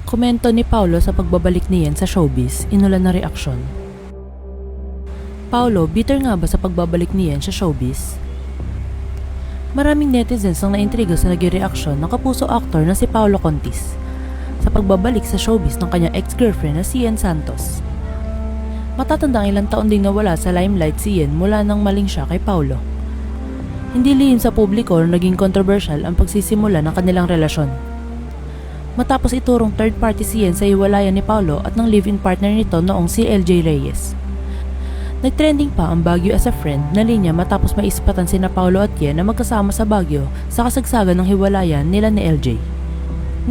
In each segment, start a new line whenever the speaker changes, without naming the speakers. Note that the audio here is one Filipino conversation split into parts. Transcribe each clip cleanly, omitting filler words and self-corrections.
Komento ni Paolo sa pagbabalik ni Yen sa showbiz, inulan na reaksyon. Paolo, bitter nga ba sa pagbabalik ni Yen sa showbiz? Maraming netizens ang naintriga sa naging reaksyon ng kapuso actor na si Paolo Contis sa pagbabalik sa showbiz ng kanyang ex-girlfriend na si Yen Santos. Matatandang ilang taon ding nawala sa limelight si Yen mula nang maling siya kay Paolo. Hindi lihim sa publiko na naging controversial ang pagsisimula ng kanilang relasyon. Matapos iturong third party si Yen sa hiwalayan ni Paolo at ng live-in partner nito noong si LJ Reyes. Nagtrending pa ang Baguio as a friend na linya matapos maispatan sina Paolo at Yen na magkasama sa Baguio sa kasagsagan ng hiwalayan nila ni LJ.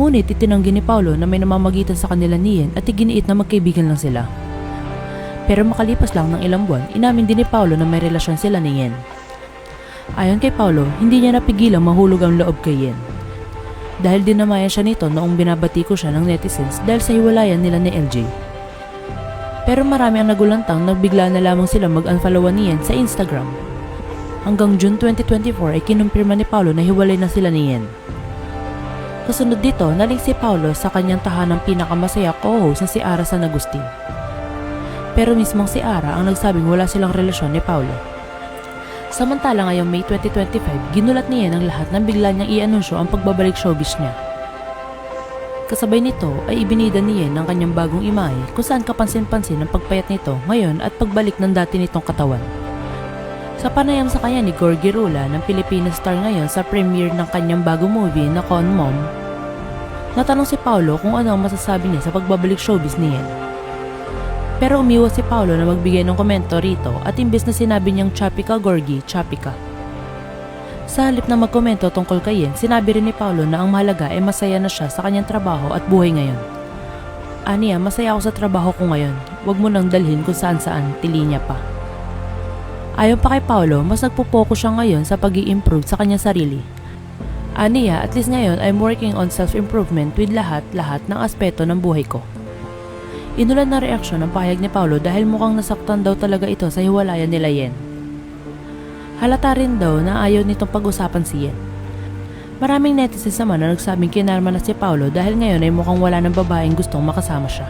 Ngunit itinanggi ni Paolo na may namamagitan sa kanila ni Yen at iginiit na magkaibigan lang sila. Pero makalipas lang ng ilang buwan, inamin din ni Paolo na may relasyon sila ni Yen. Ayon kay Paolo, hindi niya napigilang mahulog ang loob kay Yen. Dahil dinamayan siya nito noong binabati ko siya ng netizens dahil sa hiwalayan nila ni LJ. Pero marami ang nagulantang nagbigla na lamang sila mag-unfollowan ni Yen sa Instagram. Hanggang June 2024 ay kinumpirma ni Paolo na hiwalay na sila ni Yen. Kasunod dito, naling si Paolo sa kanyang tahanang pinakamasaya co-host na si Ara San Agustin. Pero mismong si Ara ang nagsabing wala silang relasyon ni Paolo. Samantala ngayong May 2025, ginulat niya ang lahat nang bigla niyang i-anunsyo ang pagbabalik showbiz niya. Kasabay nito ay ibinida ni Yen ang kanyang bagong imahe kung saan kapansin-pansin ang pagpayat nito ngayon at pagbalik ng dati nitong katawan. Sa panayam sa kanya ni Gorgie Rula ng Filipino Star ngayon sa premiere ng kanyang bagong movie na Con Mom, natanong si Paolo kung ano ang masasabi niya sa pagbabalik showbiz ni Yen. Pero umiwas si Paolo na magbigay ng komento rito at imbes na sinabi niyang choppy ka Gorgie, choppy ka. Sa halip na magkomento tungkol kay Yen, sinabi rin ni Paolo na ang mahalaga ay masaya na siya sa kanyang trabaho at buhay ngayon. Aniya, masaya ako sa trabaho ko ngayon, wag mo nang dalhin kung saan-saan, tili niya pa. Ayon pa kay Paolo, mas nagpo-focus siya ngayon sa pag-i-improve sa kanyang sarili. Aniya, at least ngayon I'm working on self-improvement with lahat ng aspeto ng buhay ko. Inulan na reaksyon ang pahayag ni Paolo dahil mukhang nasaktan daw talaga ito sa hiwalayan nila Yen. Halata rin daw na ayaw nitong pag-usapan si Yen. Maraming netizens naman na nagsabing kinarma na si Paolo dahil ngayon ay mukhang wala ng babaeng gustong makasama siya.